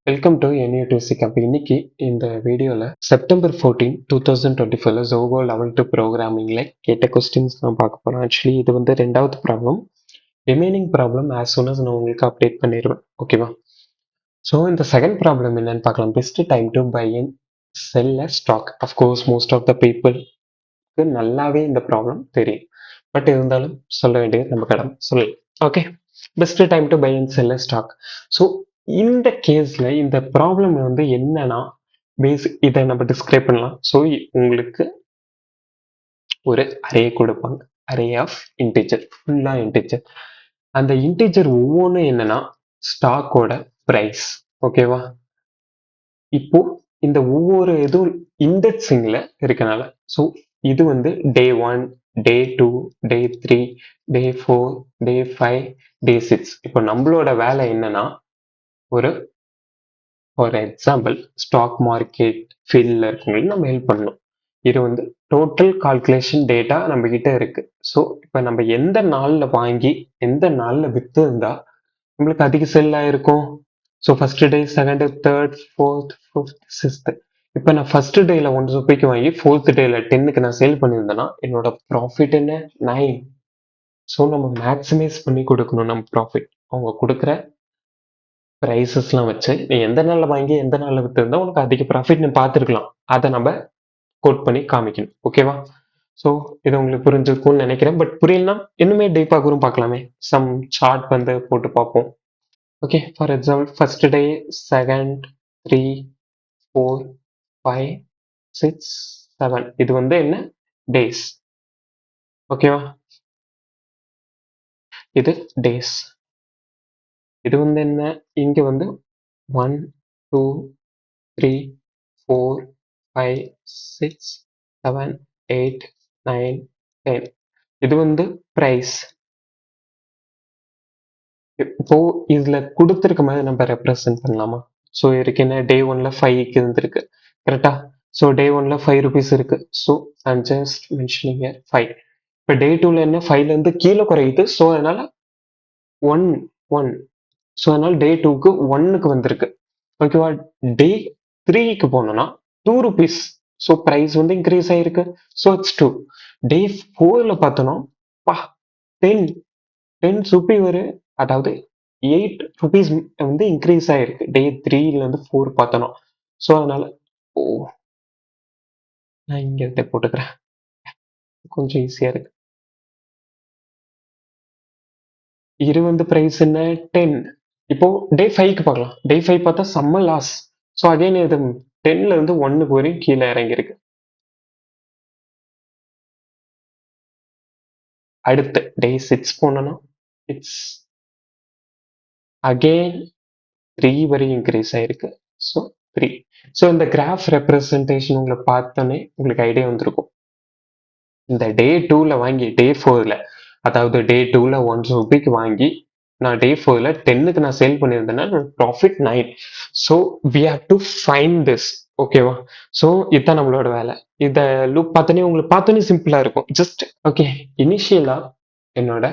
Welcome to NUTC Camp. இன்னைக்கு இந்த வீடியோவில் செப்டம்பர் 14, 2024 ஜோகோ லெவல் 2 ப்ரோக்ராமிங்கில் கேட்ட கொஸ்டின்ஸ் நான் பார்க்க போகிறோம். ஆக்சுவலி இது வந்து ரெண்டாவது problem. Remaining problem as soon as நான் உங்களுக்கு அப்டேட் பண்ணிடுவேன். ஓகேவா? ஸோ இந்த செகண்ட் ப்ராப்ளம் என்னன்னு பார்க்கலாம். Best time to buy and sell a stock. Of course most of the பீப்புளுக்கு நல்லாவே இந்த ப்ராப்ளம் தெரியும். பட் இருந்தாலும் சொல்ல வேண்டியது நம்ம கடமை சொல்லலாம். Okay, best time to buy and sell a stock. So இந்த கேஸ்ல இந்த ப்ராப்ளம் வந்து என்னன்னா இதை நம்ம டிஸ்கிரைப் பண்ணலாம். ஸோ உங்களுக்கு ஒரு அரே கொடுப்பாங்க, அரே ஆஃப் இன்டிஜர், ஃபுல்லா இன்டிஜர். அந்த இன்டிஜர் ஒவ்வொன்றும் என்னன்னா ஸ்டாக்கோட பிரைஸ். ஓகேவா? இப்போ இந்த ஒவ்வொரு இதுவும் இண்டெக்ஸிங்ல இருக்கனால ஸோ இது வந்து டே 1, டே 2, டே 3, டே 4, டே 5, டே 6. இப்போ நம்மளோட வேலை என்னன்னா ஒரு ஃபார் எக்ஸாம்பிள் ஸ்டாக் மார்க்கெட் ஃபீல்டில் இருக்கவங்களுக்கு நம்ம ஹெல்ப் பண்ணணும். இது வந்து டோட்டல் கால்குலேஷன் டேட்டா நம்ம கிட்ட இருக்கு. ஸோ இப்போ நம்ம எந்த நாளில் வாங்கி எந்த நாளில் விற்று இருந்தா நம்மளுக்கு அதிக செல் ஆயிருக்கும். So first day, second, third, fourth, fifth, sixth. இப்போ நான் ஃபர்ஸ்ட் டேல 1 ரூபாய்க்கு வாங்கி ஃபோர்த் டேல 10க்கு நான் சேல் பண்ணியிருந்தேன்னா என்னோட ப்ராஃபிட் என்ன? 9. ஸோ நம்ம மேக்ஸிமைஸ் பண்ணி கொடுக்கணும் நம்ம ப்ராஃபிட். அவங்க கொடுக்குற ப்ரைஸஸ்லாம் வச்சு நீ எந்த நாளில் வாங்கி எந்த நாளில் விற்றுருந்தா உனக்கு அதிக ப்ராஃபிட் நீ பார்த்துருக்கலாம். அதை நம்ம கோட் பண்ணி காமிக்கணும். ஓகேவா? ஸோ இது உங்களுக்கு புரிஞ்சிருக்கும்னு நினைக்கிறேன். பட் புரியலனா இன்னுமே டீப்பாக கூட பார்க்கலாமே. சம் சார்ட் வந்து போட்டு பார்ப்போம். Okay, for example first day, second, 3, 4, 5, 6, 7. இது வந்து என்ன? டேஸ். ஓகேவா? இது டேஸ். இது வந்து என்ன? இங்க வந்து 1, 2, 3, 4, 5, 6, 7, 8, 9, 10. இது வந்து பிரைஸ். இப்போ இதுல கொடுத்துருக்க மாதிரி நம்ம ரெப்ரசென்ட் பண்ணலாமா? ஸோ இருக்கு என்ன? டே 1ல 5க்கு இருந்திருக்கு, கரெக்டா? ஸோ டே 1ல 5 rupees இருக்கு. So I'm just mentioning 5. இப்போ டே 2ல என்ன? 5ல இருந்து கீழே குறையுது. ஸோ அதனால 1, 1. ஸோ அதனால டே 2க்கு 1க்கு வந்திருக்கு. ஓகேவா? டே 3க்கு போனோம்னா 2 rupees. ஸோ பிரைஸ் வந்து இன்க்ரீஸ் ஆயிருக்கு. So it's 2. டே 4ல பார்த்தோம்னா 10 ரூபி ஒரு, அதாவது 8 rupees வந்து இன்க்ரீஸ் ஆயிருக்கு. டே 3ல இருந்து 4 பார்த்தோம். ஸோ அதனால நான் இங்க இதை போட்டுக்கிறேன், கொஞ்சம் ஈஸியா இருக்கு. இது வந்து பிரைஸ் என்ன? 10. இப்போ டே 5க்கு பார்க்கலாம். டே 5 பார்த்தா செம்ம லாஸ். ஸோ அகைன் இது 10ல இருந்து 1க்கு வரையும் கீழே இறங்கி இருக்கு. அடுத்து டே 6 போனோம்னா இட்ஸ் அகைன் 3 வரையும் இன்க்ரீஸ் ஆயிருக்கு. ஸோ 3. ஸோ இந்த கிராஃப் ரெப்ரசன்டேஷன் உங்களை பார்த்தோன்னே உங்களுக்கு ஐடியா வந்திருக்கும். இந்த டே 2ல வாங்கி டே 4ல, அதாவது டே 2ல 1 ரூபாய்க்கு வாங்கி நான் டே 4ல 10க்கு நான் சேல் பண்ணியிருந்தேன்னா profit 9. So we have to find this. ஓகேவா? ஸோ இதுதான் நம்மளோட வேலை. இந்த லூப் பார்த்தோன்னே உங்களுக்கு பார்த்தோன்னே சிம்பிளா இருக்கும். ஜஸ்ட் ஓகே, இனிஷியலா என்னோட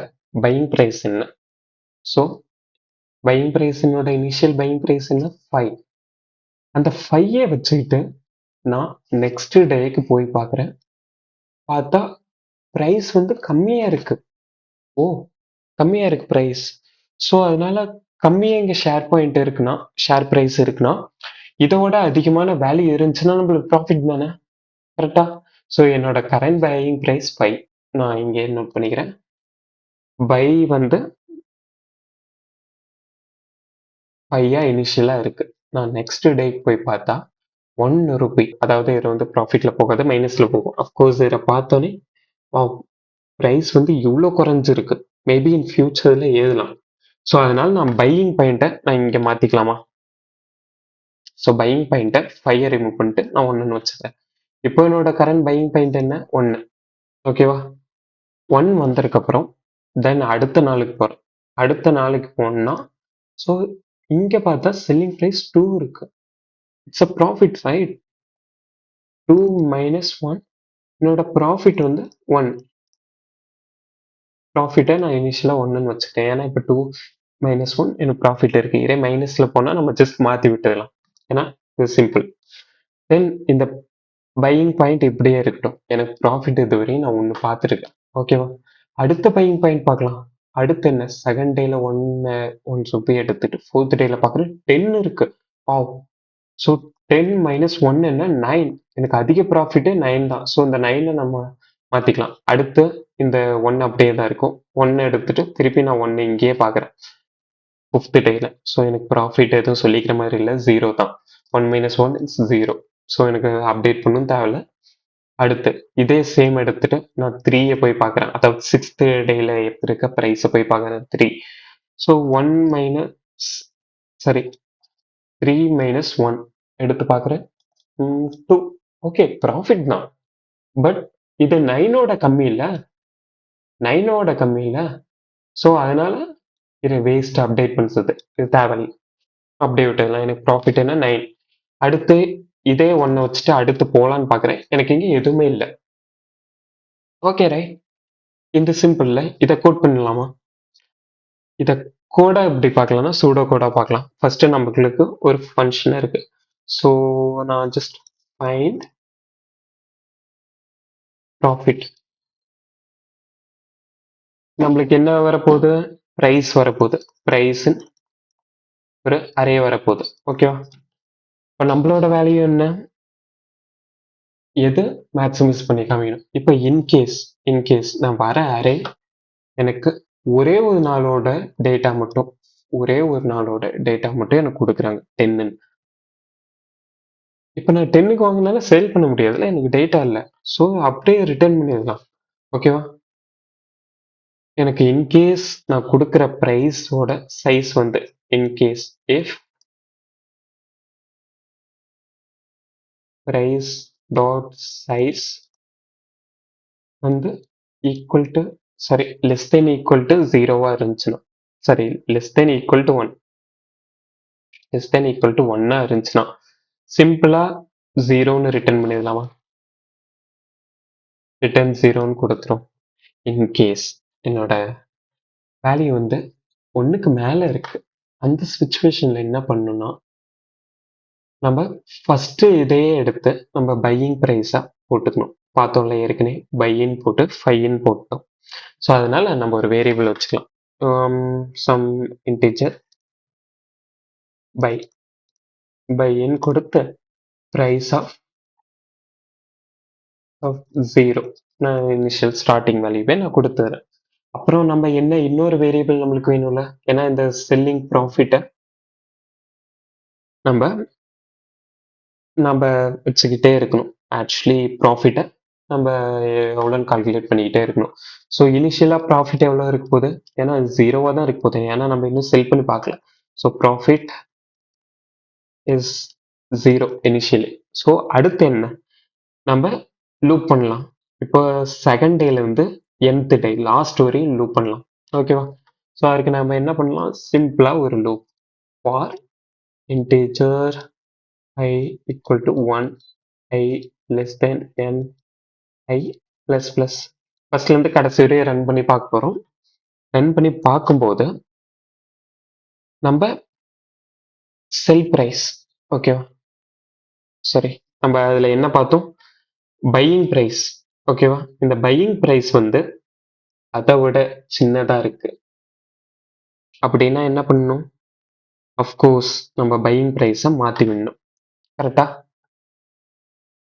பையிங் பிரைஸ் என்ன? ஸோ பையிங் பிரைஸ், என்னோட இனிஷியல் பையிங் பிரைஸ் என்ன? 5. அந்த 5 வச்சுக்கிட்டு நான் நெக்ஸ்ட் டேக்கு போய் பார்க்குறேன். பார்த்தா பிரைஸ் வந்து கம்மியா இருக்கு. ஓ, கம்மியா இருக்கு பிரைஸ். ஸோ அதனால கம்மியா இங்க ஷேர் பாயிண்ட் இருக்குன்னா, ஷேர் பிரைஸ் இருக்குன்னா, இதோட அதிகமான வேல்யூ இருந்துச்சுன்னா நம்மளுக்கு ப்ராஃபிட் தானே, கரெக்டா? ஸோ என்னோட கரண்ட் பையிங் பிரைஸ் 5. நான் இங்கே நோட் பண்ணிக்கிறேன். பை வந்து 5 இனிஷியலா இருக்கு. நான் நெக்ஸ்ட் டேக்கு போய் பார்த்தா 1 ரூபி, அதாவது இது வந்து ப்ராஃபிட்ல போகாது, மைனஸ்ல போகும். அஃப்கோர்ஸ் இதை பார்த்தோன்னே பிரைஸ் வந்து இவ்வளோ குறைஞ்சிருக்கு, மேபி இன் ஃபியூச்சர்ல ஏறலாம். ஸோ அதனால நான் பையிங் பாயிண்ட்டை நான் இங்கே மாத்திக்கலாமா? ஸோ பையிங் பாயிண்ட்டை 5 ரிமூவ் பண்ணிட்டு நான் 1ன்னு வச்சுக்கிறேன். இப்போ என்னோட கரண்ட் பையிங் பாயிண்ட் என்ன? 1. ஓகேவா? 1 வந்ததுக்கு அப்புறம் தென் அடுத்த நாளுக்கு போறேன். அடுத்த நாளுக்கு போனோம்னா ஸோ இங்க பார்த்தா செல்லிங் பிரைஸ் 2 இருக்கு. It's a profit, right? 2 - 1, என்னோட ப்ராஃபிட் வந்து 1. ப்ராஃபிட்டை நான் இனிஷியலாக ஒன்றுன்னு வச்சுட்டேன். ஏன்னா இப்போ 2 - 1 எனக்கு ப்ராஃபிட் இருக்குது. இதே மைனஸில் போனால் நம்ம ஜஸ்ட் மாற்றி விட்டுடலாம். ஏன்னா இது சிம்பிள். தென் இந்த பையிங் பாயிண்ட் இப்படியே இருக்கட்டும். எனக்கு ப்ராஃபிட் இதுவரையும் நான் ஒன்று பார்த்துருக்கேன். ஓகேவா? அடுத்த பையிங் பாயிண்ட் பார்க்கலாம். அடுத்து என்ன, செகண்ட் டேல ஒன் சுப்பி எடுத்துட்டு ஃபோர்த் டேல பார்க்குறேன் 10 இருக்கு. வாவ்! ஸோ 10 - 1 என்ன, 9. எனக்கு அதிக ப்ராஃபிட்டே 9 தான். ஸோ இந்த 9 நம்ம மாற்றிக்கலாம். அடுத்து இந்த 1 அப்படியே தான் இருக்கும். 1 எடுத்துட்டு திருப்பி நான் 1 இங்கேயே பார்க்குறேன் ஃபிஃப்த் டேல. ஸோ எனக்கு ப்ராஃபிட் எதுவும் சொல்லிக்கிற மாதிரி இல்லை, 0 தான். 1 - 1 இஸ் 0. ஸோ எனக்கு அப்டேட் பண்ணவும் தேவையில்ல. அடுத்து இதே சேம் எடுத்துட்டு நான் 3 போய் பார்க்குறேன். அதாவது சிக்ஸ்த் டேல இருக்க ப்ரைஸை போய் பார்க்குறேன் 3. ஸோ 3 - 1 எடுத்து பார்க்குறேன் 2. ஓகே, ப்ராஃபிட் தான். பட் இது 9ஓட கம்மி இல்லை, 9ஓட கம்மி இல்லை. ஸோ அதனால இது வேஸ்ட் அப்டேட் பண்ணுறது, இது தேவையில்லை, அப்படியே விட்டுடலாம். எனக்கு ப்ராஃபிட் என்ன 9. அடுத்து இதே 1 வச்சுட்டு அடுத்து போகலான்னு பார்க்குறேன். எனக்கு இங்கே எதுவுமே இல்லை. ஓகே ரைட், இந்த சிம்பிள்ல இதை கோட் பண்ணலாமா? இதை கோடா எப்படி பார்க்கலாம்னா சூடோ கோடா பார்க்கலாம். ஃபர்ஸ்ட் நம்மளுக்கு ஒரு ஃபங்க்ஷன் இருக்கு. ஸோ நான் ஜஸ்ட் ஃபைண்ட் ப்ராஃபிட். நம்மளுக்கு என்ன வரப்போகுது, ப்ரைஸ் வரப்போகுது. ப்ரைஸ் ஒரு அரே வரப்போகுது. ஓகேவா? இப்போ நம்மளோட வேல்யூ என்ன, எது மேக்ஸிமைஸ் பண்ணி காமிக்கணும். இப்போ இன்கேஸ் நான் வர அரே எனக்கு ஒரே ஒரு நாளோட டேட்டா மட்டும் எனக்கு கொடுக்குறாங்க 10. இப்போ நான் 10க்கு வாங்கினால சேல் பண்ண முடியாதுல்ல, எனக்கு டேட்டா இல்லை. ஸோ அப்படியே ரிட்டர்ன் பண்ணிடலாம். ஓகேவா? எனக்கு இன்கேஸ் நான் கொடுக்குற ப்ரைஸோட சைஸ் வந்து in case if price dot size வந்து equal to less than equal to 0வா இருந்துச்சுன்னா, லெஸ் தென் ஈக்குவல் டு 1 இருந்துச்சுன்னா சிம்பிளா 0ன்னு ரிட்டர்ன் பண்ணிடலாமா? ரிட்டர்ன் 0ன்னு கொடுத்துரும். இன்கேஸ் என்னோட வேல்யூ வந்து 1க்கு மேல இருக்கு, அந்த சுச்சுவேஷன்ல என்ன பண்ணணும்னா நம்ம ஃபர்ஸ்ட் இதையே எடுத்து நம்ம பையிங் ப்ரைஸா போட்டுக்கணும். பார்த்தோம்ல ஏற்கனவே பையின்னு போட்டு 5ன்னு போட்டோம். ஸோ அதனால நம்ம ஒரு வேரியபிள் வச்சுக்கலாம். சம் இன்டிஜர் பையின்னு கொடுத்து ப்ரைஸ் ஆஃப் 0 நான் இனிஷியல் ஸ்டார்டிங் வேல்யூவே நான் கொடுத்துறேன். அப்புறம் நம்ம என்ன இன்னொரு வேரியபிள் நம்மளுக்கு வேணும்ல, ஏன்னா இந்த செல்லிங் ப்ராஃபிட்டை நம்ம வச்சுக்கிட்டே இருக்கணும். ஆக்சுவலி ப்ராஃபிட்டை நம்ம எவ்வளோன்னு கால்குலேட் பண்ணிக்கிட்டே இருக்கணும். ஸோ இனிஷியலாக ப்ராஃபிட் எவ்வளோ இருக்க போகுது, ஏன்னா 0வா தான் இருக்க போகுது, ஏன்னா நம்ம இன்னும் செல் பண்ணி பார்க்கல. So profit is 0 initially. So அடுத்து என்ன, நம்ம லூப் பண்ணலாம். இப்போ செகண்ட் டேல இருந்து nth டே லாஸ்ட் வரையும் லூப் பண்ணலாம். ஓகேவா? ஸோ அதுக்கு நம்ம என்ன பண்ணலாம், சிம்பிளா ஒரு loop for integer i equal to 1, i less than n, i plus plus. ஃபர்ஸ்ட்ல இருந்து கடைசி வரையும் ரன் பண்ணி பார்க்க போறோம். ரன் பண்ணி பார்க்கும்போது நம்ம செல் பிரைஸ், ஓகேவா, நம்ம அதுல என்ன பார்த்தோம், பையிங் பிரைஸ். ஓகேவா? இந்த பையிங் பிரைஸ் வந்து அதை விட சின்னதா இருக்கு அப்படின்னா என்ன பண்ணணும், அஃப்கோர்ஸ் நம்ம பையிங் பிரைஸை மாற்றி விடணும். கரெக்டா?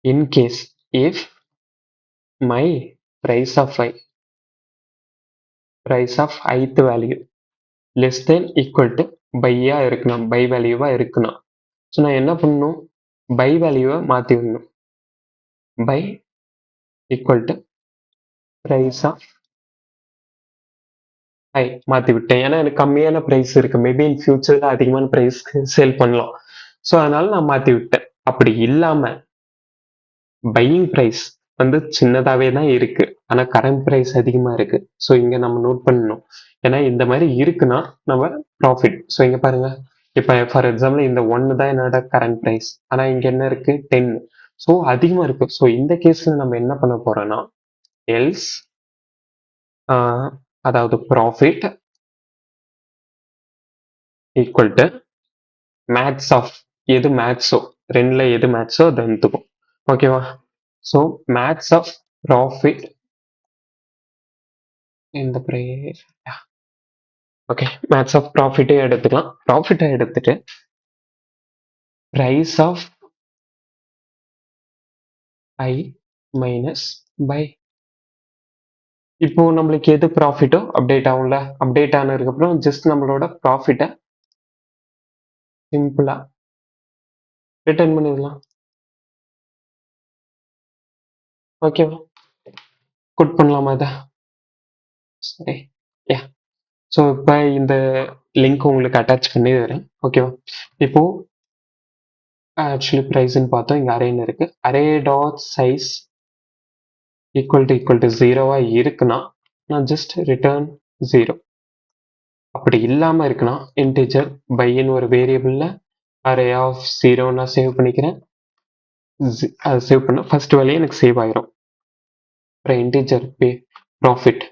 In case if my price of ith value less than equal to பையா இருக்கணும், பை வேல்யூவா இருக்கணும். ஸோ நான் என்ன பண்ணணும், பை வேல்யூவை மாற்றி விடணும். Buy equal to price of i மாற்றி விட்டேன். ஏன்னா எனக்கு கம்மியான ப்ரைஸ் இருக்கு, மேபி இன் ஃபியூச்சர்ல அதிகமான ப்ரைஸ்க்கு சேல் பண்ணலாம். ஸோ அதனால நான் மாற்றி விட்டேன். அப்படி இல்லாம பையிங் ப்ரைஸ் வந்து சின்னதாவே தான் இருக்கு, ஆனா கரண்ட் ப்ரைஸ் அதிகமா இருக்கு. ஸோ இங்க நம்ம நோட் பண்ணணும். ஏன்னா இந்த மாதிரி இருக்குன்னா நம்ம ப்ராஃபிட். ஸோ இங்க பாருங்க, இப்போ ஃபார் எக்ஸாம்பிள் இந்த 1 தான் என்னோட கரண்ட் ப்ரைஸ், ஆனா இங்க என்ன இருக்கு 10. ஸோ அதிகமா இருக்கு. ஸோ இந்த கேஸ்ல நம்ம என்ன பண்ண போறோம்னா எல்ஸ் அதாவது profit equal to max of எது மேட்சோ ரெண்டுல எது மேட்சோ அதை எடுத்துக்கும். ஓகேவா? ஸோ மேட்ச் ஆஃப் ப்ராஃபிட் இந்த ப்ரைஸ் ஓகே மேட்ச் ஆஃப் ப்ராஃபிட்டே எடுத்துக்கலாம். ப்ராஃபிட்டை எடுத்துட்டு price of I minus buy இப்போ நம்மளுக்கு எது ப்ராஃபிட்டோ அப்டேட் ஆகும்ல, அப்டேட் ஆனதுக்கு அப்புறம் ஜஸ்ட் நம்மளோட ப்ராஃபிட்டை சிம்பிளா ரிட்டர்ன் பண்ணிடலாம். ஓகேவா? குட் பண்ணலாமா இதை? சரி, யா. ஸோ இப்போ இந்த லிங்க் உங்களுக்கு அட்டாச் பண்ணி தரேன். ஓகேவா? இப்போ ஆக்சுவலி ப்ரைஸ்ன்னு பார்த்தோம், இங்கே அரேன்னு இருக்கு. Array dot size equal to ஜீரோவா இருக்குன்னா நான் ஜஸ்ட் ரிட்டர்ன் ஜீரோ. அப்படி இல்லாம இருக்குன்னா இன்டிஜர் பைன்னு ஒரு வேரியபிள்ல அரே ஆஃப் ஜீரோ நான் சேவ் பண்ணிக்கிறேன். அதை சேவ் பண்ண ஃபர்ஸ்ட் வேலையை எனக்கு சேவ் ஆயிரும். அப்புறம் இன்டிஜர் ப்ராஃபிட்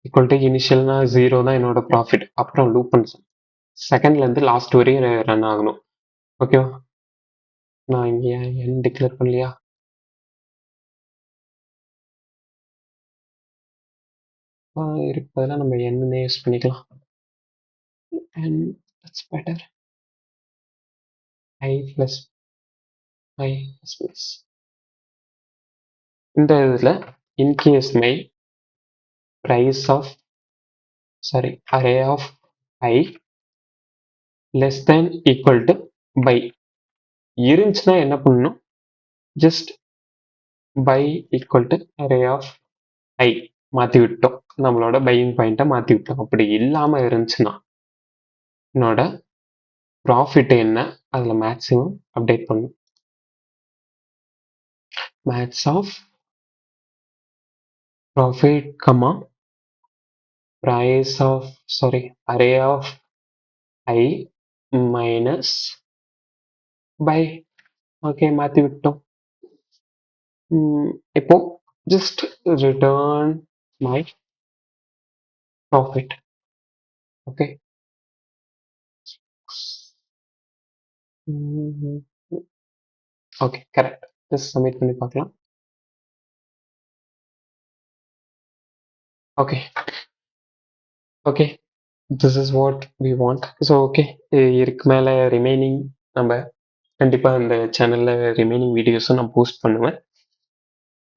ஈக்குவல் டு இனிஷியல்னா ஜீரோ தான் என்னோட ப்ராஃபிட். அப்புறம் லூப் பண்ண செகண்ட்ல இருந்து லாஸ்ட் வரையும் ரன் ஆகணும். ஓகேவா? நான் இங்க என் டிக்ளேர் பண்ணலையா? இருக்கு பதிலாக நம்ம என்னன்னு யூஸ் பண்ணிக்கலாம். and that's better. I plus I plus plus. இந்த இதுல in case my price of array of I less than equal to by இருந்துச்சுன்னா என்ன பண்ணணும், just by equal to array of I மாத்தி விட்டோம், நம்மளோட பையிங் பாயிண்ட்டை மாத்தி விட்டோம். அப்படி இல்லாம இருந்துச்சுன்னா என்னோட ப்ராஃபிட் என்ன அதுல மேக்ஸிமம் அப்டேட் பண்ணும். Max of profit comma price of array of I minus by. Okay, மாத்தி விட்டோம். இப்போ just return my profit. Okay, okay correct. Just submit பண்ணி பார்க்கலாம். Okay okay, this is what we want. So okay, இதுக்கு மேலே remaining நம்ம கண்டிப்பாக இந்த சேனலில் ரிமைனிங் வீடியோஸும் நான் போஸ்ட் பண்ணுவேன்.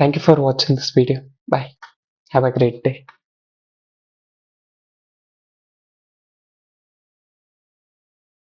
தேங்க்யூ ஃபார் வாட்சிங் this video. Bye. Have a great day.